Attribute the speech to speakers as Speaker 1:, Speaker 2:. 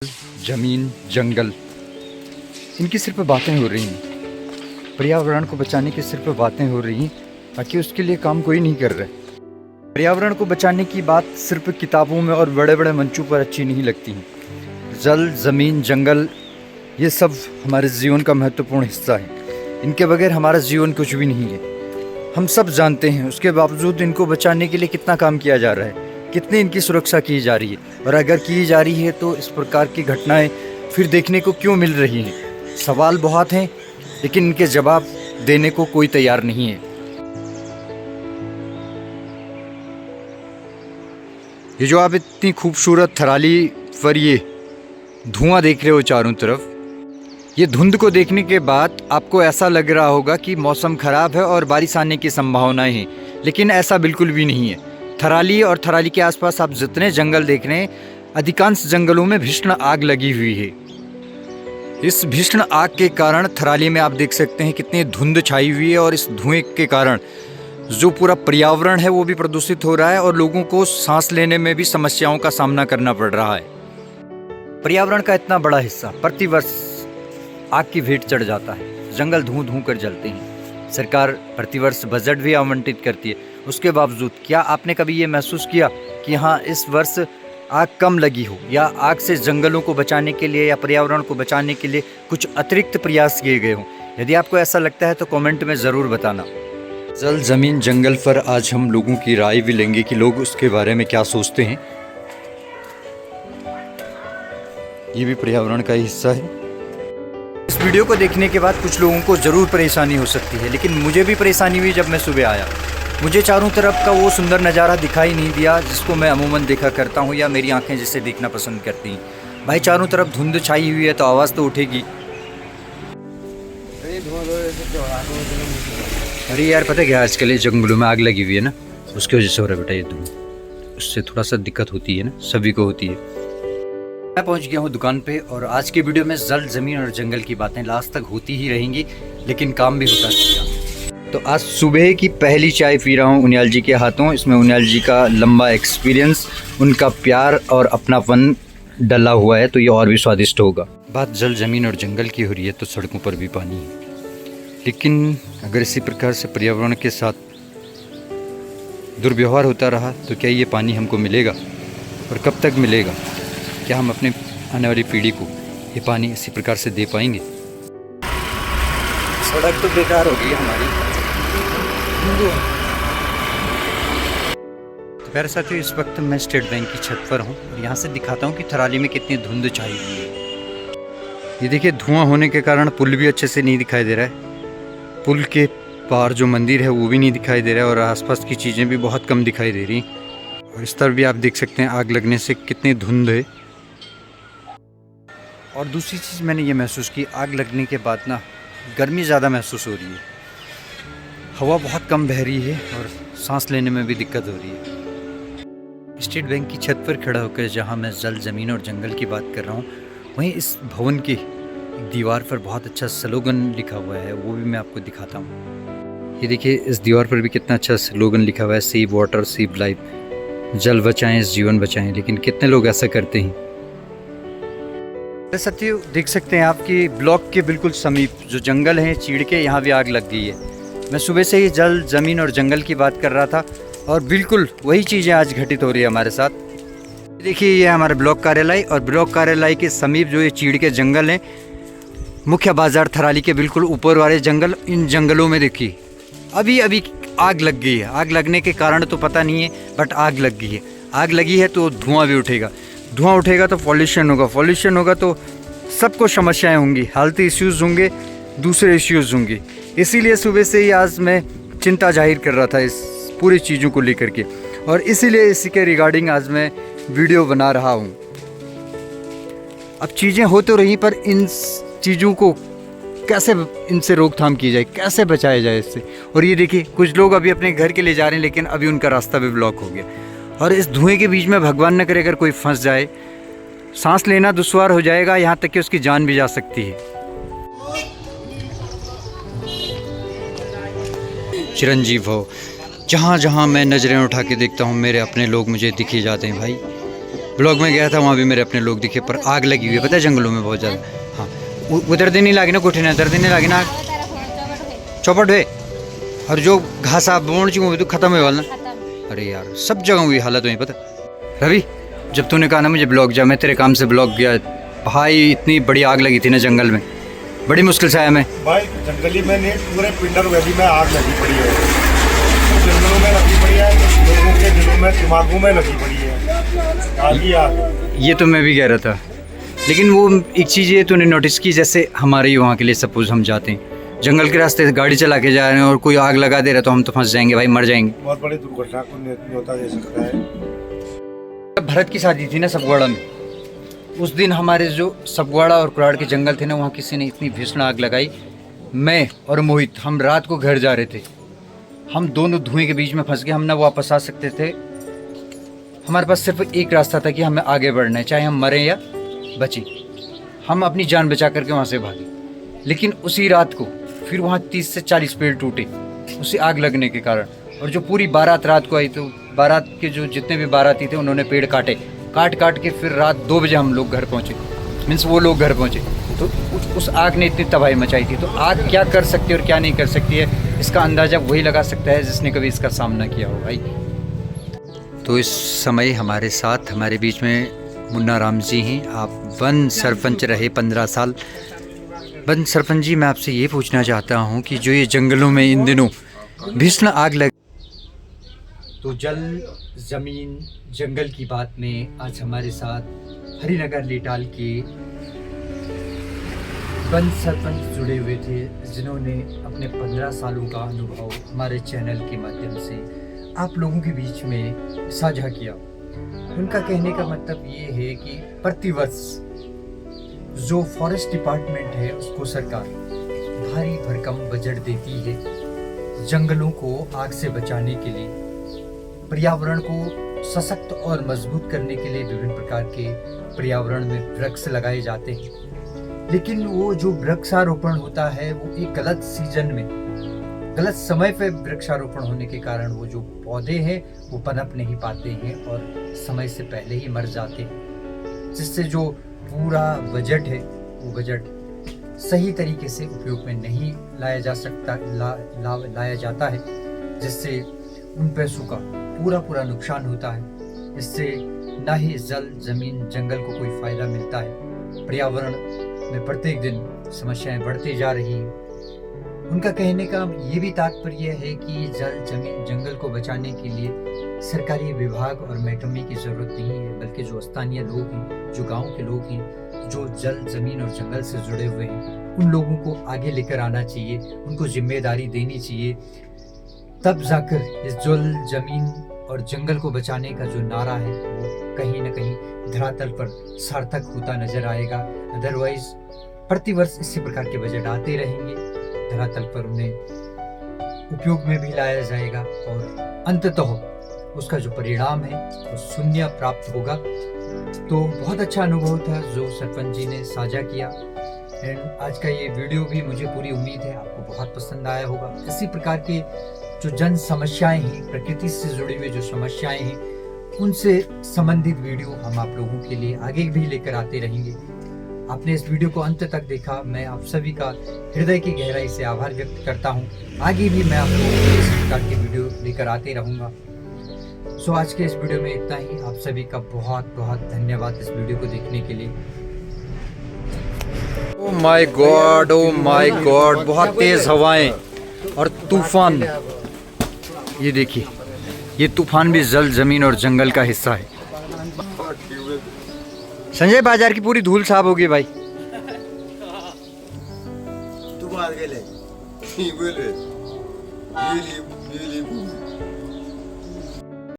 Speaker 1: ज़मीन, जंगल, इनकी सिर्फ बातें हो रही हैं। पर्यावरण को बचाने की सिर्फ बातें हो रही हैं, बाकी उसके लिए काम कोई नहीं कर रहा है। पर्यावरण को बचाने की बात सिर्फ किताबों में और बड़े बड़े मंचों पर अच्छी नहीं लगती हैं। जल, ज़मीन, जंगल, ये सब हमारे जीवन का महत्वपूर्ण हिस्सा है। इनके बगैर हमारा जीवन कुछ भी नहीं है। हम सब जानते हैं, उसके बावजूद इनको बचाने के लिए कितना काम किया जा रहा है, कितनी इनकी सुरक्षा की जा रही है, और अगर की जा रही है तो इस प्रकार की घटनाएं फिर देखने को क्यों मिल रही हैं। सवाल बहुत हैं, लेकिन इनके जवाब देने को कोई तैयार नहीं है। ये जो आप इतनी खूबसूरत थराली पर ये धुआं देख रहे हो चारों तरफ, ये धुंध को देखने के बाद आपको ऐसा लग रहा होगा कि मौसम खराब है और बारिश आने की संभावनाएं हैं, लेकिन ऐसा बिल्कुल भी नहीं है। थराली और थराली के आसपास आप जितने जंगल देख रहे हैं, अधिकांश जंगलों में भीषण आग लगी हुई है। इस भीषण आग के कारण थराली में आप देख सकते हैं कितनी धुंध छाई हुई है, और इस धुएं के कारण जो पूरा पर्यावरण है वो भी प्रदूषित हो रहा है और लोगों को सांस लेने में भी समस्याओं का सामना करना पड़ रहा है। पर्यावरण का इतना बड़ा हिस्सा प्रतिवर्ष आग की भेंट चढ़ जाता है। जंगल धूं धूं कर जलते हैं। सरकार प्रतिवर्ष बजट भी आवंटित करती है, उसके बावजूद क्या आपने कभी ये महसूस किया कि हाँ, इस वर्ष आग कम लगी हो, या आग से जंगलों को बचाने के लिए या पर्यावरण को बचाने के लिए कुछ अतिरिक्त प्रयास किए गए हों? यदि आपको ऐसा लगता है तो कमेंट में ज़रूर बताना। जल, ज़मीन, जंगल पर आज हम लोगों की राय भी लेंगे कि लोग उसके बारे में क्या सोचते हैं। ये भी पर्यावरण का ही हिस्सा है। इस वीडियो को देखने के बाद कुछ लोगों को ज़रूर परेशानी हो सकती है, लेकिन मुझे भी परेशानी हुई जब मैं सुबह आया। मुझे चारों तरफ का वो सुंदर नज़ारा दिखाई नहीं दिया जिसको मैं अमूमन देखा करता हूँ, या मेरी आंखें जिसे देखना पसंद करती हैं। भाई, चारों तरफ धुंध छाई हुई है तो आवाज़ तो उठेगी। अरे यार, पता है क्या, आजकल ये जंगलों में आग लगी हुई है ना, उसकी वजह से हो रहा है बेटा ये धुआं। उससे थोड़ा सा दिक्कत होती है ना, सभी को होती है। मैं पहुंच गया हूं दुकान पे, और आज की वीडियो में जल, ज़मीन और जंगल की बातें लास्ट तक होती ही रहेंगी, लेकिन काम भी होता रहेगा। तो आज सुबह की पहली चाय पी रहा हूं उनियाल जी के हाथों। इसमें उनियाल जी का लंबा एक्सपीरियंस, उनका प्यार और अपनापन डला हुआ है, तो ये और भी स्वादिष्ट होगा। बात जल, ज़मीन और जंगल की हो रही है तो सड़कों पर भी पानी है, लेकिन अगर इसी प्रकार से पर्यावरण के साथ दुर्व्यवहार होता रहा तो क्या ये पानी हमको मिलेगा, और कब तक मिलेगा? क्या हम अपने आने वाली पीढ़ी को ये पानी इसी प्रकार से दे पाएंगे? सड़क तो बेकार हो गई हमारी। तो प्यारे साथियों, इस वक्त मैं स्टेट बैंक की छत पर हूँ, और यहाँ से दिखाता हूँ कि थराली में कितनी धुंध छाई हुई है। ये देखिए, धुआं होने के कारण पुल भी अच्छे से नहीं दिखाई दे रहा है। पुल के पार जो मंदिर है वो भी नहीं दिखाई दे रहा है, और आसपास की चीज़ें भी बहुत कम दिखाई दे रही। और इस तरफ भी आप देख सकते हैं आग लगने से कितनी धुंध है। और दूसरी चीज़ मैंने ये महसूस की, आग लगने के बाद ना गर्मी ज़्यादा महसूस हो रही है। हवा बहुत कम बह रही है और सांस लेने में भी दिक्कत हो रही है। स्टेट बैंक की छत पर खड़ा होकर जहाँ मैं जल, ज़मीन और जंगल की बात कर रहा हूँ, वहीं इस भवन की दीवार पर बहुत अच्छा स्लोगन लिखा हुआ है, वो भी मैं आपको दिखाता हूँ। ये देखिए, इस दीवार पर भी कितना अच्छा स्लोगन लिखा हुआ है, सेव वाटर सेव लाइफ, जल बचाएं जीवन बचाएं। लेकिन कितने लोग ऐसा करते हैं? साथियों, देख सकते हैं आपकी ब्लॉक के बिल्कुल समीप जो जंगल है चीड़ के, यहाँ भी आग लग गई है। मैं सुबह से ही जल, ज़मीन और जंगल की बात कर रहा था, और बिल्कुल वही चीज़ें आज घटित हो रही है हमारे साथ। देखिए, ये हमारा ब्लॉक कार्यालय, और ब्लॉक कार्यालय के समीप जो ये चीड़ के जंगल हैं, मुख्य बाजार थराली के बिल्कुल ऊपर वाले जंगल, इन जंगलों में देखिए अभी अभी आग लग गई है। आग लगने के कारण तो पता नहीं है, बट आग लग गई है। आग लगी है तो धुआं भी उठेगा, धुआं उठेगा तो पॉल्यूशन होगा, पॉल्यूशन होगा तो सबको समस्याएं होंगी, हेल्थ इश्यूज़ होंगे, दूसरे इश्यूज़ होंगे। इसीलिए सुबह से ही आज मैं चिंता जाहिर कर रहा था इस पूरी चीज़ों को लेकर के, और इसीलिए इसी के रिगार्डिंग आज मैं वीडियो बना रहा हूँ। अब चीज़ें हो तो रही, पर इन चीज़ों को कैसे, इनसे रोकथाम की जाए, कैसे बचाया जाए इससे। और ये देखिए, कुछ लोग अभी अपने घर के लिए जा रहे हैं, लेकिन अभी उनका रास्ता भी ब्लॉक हो गया, और इस धुएं के बीच में भगवान न करे अगर कोई फंस जाए, सांस लेना दुश्वार हो जाएगा, यहाँ तक कि उसकी जान भी जा सकती है। चिरंजीव हो। जहाँ जहाँ मैं नज़रें उठा के देखता हूँ, मेरे अपने लोग मुझे दिख ही जाते हैं भाई। ब्लॉग में गया था, वहाँ भी मेरे अपने लोग दिखे, पर आग लगी हुई है पता है जंगलों में बहुत ज़्यादा। हाँ उधर दिन नहीं लागे ना, कोठे ना उधर दिन नहीं लागे ना, चौपट हुए और जो घासा बोण चुके तो खत्म हुए वाला ना। अरे यार सब जगह हुई हालत हुई पता। रवि जब तूने कहा ना मुझे ब्लॉग जा, मैं तेरे काम से ब्लॉग गया भाई, इतनी बड़ी आग लगी थी ना जंगल में, बड़ी मुश्किल से आया मैं भाई।
Speaker 2: जंगली में नहीं, पूरे पिंडर वैली में आग लगी पड़ी है, जंगलों में लगी पड़ी है, लोगों के दिलों में दिमागों में लगी पड़ी है आग ही आग।
Speaker 1: ये तो मैं भी कह रहा था, लेकिन वो एक चीज़ ये तूने नोटिस की, जैसे हमारे ही वहाँ के लिए सपोज हम जाते हैं जंगल के रास्ते से गाड़ी चला के जा रहे हैं और कोई आग लगा दे रहा है तो हम तो फंस जाएंगे भाई, मर जाएंगे।
Speaker 2: बहुत बड़ी दुर्घटना को न्योता दे सकता है।
Speaker 1: भरत की शादी थी ना सबगवाड़ा में, उस दिन हमारे जो सबगवाड़ा और कुराड़ के जंगल थे ना, वहाँ किसी ने इतनी भीषण आग लगाई। मैं और मोहित हम रात को घर जा रहे थे, हम दोनों धुएं के बीच में फंस गए, हम ना वापस आ सकते थे। हमारे पास सिर्फ एक रास्ता था कि हमें आगे बढ़ना है, चाहे हम मरें या बचें। हम अपनी जान बचा करके वहाँ से भागे, लेकिन उसी रात को फिर वहाँ 30 से 40 पेड़ टूटे उसी आग लगने के कारण। और जो पूरी बारात रात को आई, तो बारात के जो जितने भी बाराती थे उन्होंने पेड़ काट के फिर रात 2 बजे हम लोग घर पहुँचे, मीन्स वो लोग घर पहुँचे। तो उस आग ने इतनी तबाही मचाई थी। तो आग क्या कर सकती है और क्या नहीं कर सकती है, इसका अंदाज़ा वही लगा सकता है जिसने कभी इसका सामना किया हो भाई। तो इस समय हमारे साथ हमारे बीच में मुन्ना राम जी हैं। आप वन सरपंच रहे 15 साल। वन सरपंच जी, मैं आपसे ये पूछना चाहता हूँ कि जो ये जंगलों में इन दिनों भीषण आग लग, तो जल ज़मीन जंगल की बात में आज हमारे साथ हरिनगर लेटाल के वन सरपंच जुड़े हुए थे, जिन्होंने अपने 15 सालों का अनुभव हमारे चैनल के माध्यम से आप लोगों के बीच में साझा किया। उनका कहने का मतलब ये है कि प्रतिवर्ष जो फॉरेस्ट डिपार्टमेंट है उसको सरकार भारी भरकम बजट देती है जंगलों को आग से बचाने के लिए, पर्यावरण को सशक्त और मजबूत करने के लिए विभिन्न प्रकार के पर्यावरण में वृक्ष लगाए जाते हैं। लेकिन वो जो वृक्षारोपण होता है वो एक गलत सीजन में, गलत समय पे वृक्षारोपण होने के कारण वो जो पौधे हैं वो पनप नहीं पाते हैं और समय से पहले ही मर जाते हैं, जिससे जो पूरा बजट है वो बजट सही तरीके से उपयोग में नहीं लाया जा सकता, लाया जाता है, जिससे उन पैसों का पूरा नुकसान होता है। इससे ना ही जल जमीन जंगल को कोई फायदा मिलता है, पर्यावरण में प्रत्येक दिन समस्याएं बढ़ती जा रही हैं। उनका कहने का ये भी तात्पर्य है कि जल जमीन जंगल को बचाने के लिए सरकारी विभाग और महकमे की जरूरत नहीं है, बल्कि जो स्थानीय लोग हैं, जो गांव के लोग हैं, जो जल जमीन और जंगल से जुड़े हुए हैं, उन लोगों को आगे लेकर आना चाहिए, उनको जिम्मेदारी देनी चाहिए। तब जाकर इस जल जमीन और जंगल को बचाने का जो नारा है वो कहीं न कहीं धरातल पर सार्थक होता नजर आएगा। अदरवाइज प्रतिवर्ष इसी प्रकार के बजट आते रहेंगे, धरातल पर उन्हें उपयोग में भी लाया जाएगा और अंततः उसका जो परिणाम है वो शून्य प्राप्त होगा। तो बहुत अच्छा अनुभव था जो सरपंच जी ने साझा किया। एंड आज का ये वीडियो भी मुझे पूरी उम्मीद है आपको बहुत पसंद आया होगा। इसी प्रकार के जो जन समस्याएं हैं, प्रकृति से जुड़ी हुई जो समस्याएं हैं, उनसे संबंधित वीडियो हम आप लोगों के लिए आगे भी लेकर आते रहेंगे। आपने इस वीडियो को अंत तक देखा, मैं आप सभी का हृदय की गहराई से आभार व्यक्त करता हूं। आगे भी मैं आप लोगों के लिए इस प्रकार के वीडियो लेकर आते रहूंगा। सो आज के इस वीडियो में इतना ही। आप सभी का बहुत बहुत धन्यवाद इस वीडियो को देखने के लिए। ओह माय गॉड, बहुत तेज हवाएं और तूफान। ये देखिए, ये तूफान भी जल जमीन और जंगल का हिस्सा है। संजय बाजार की पूरी धूल साफ होगी भाई।
Speaker 3: तू बात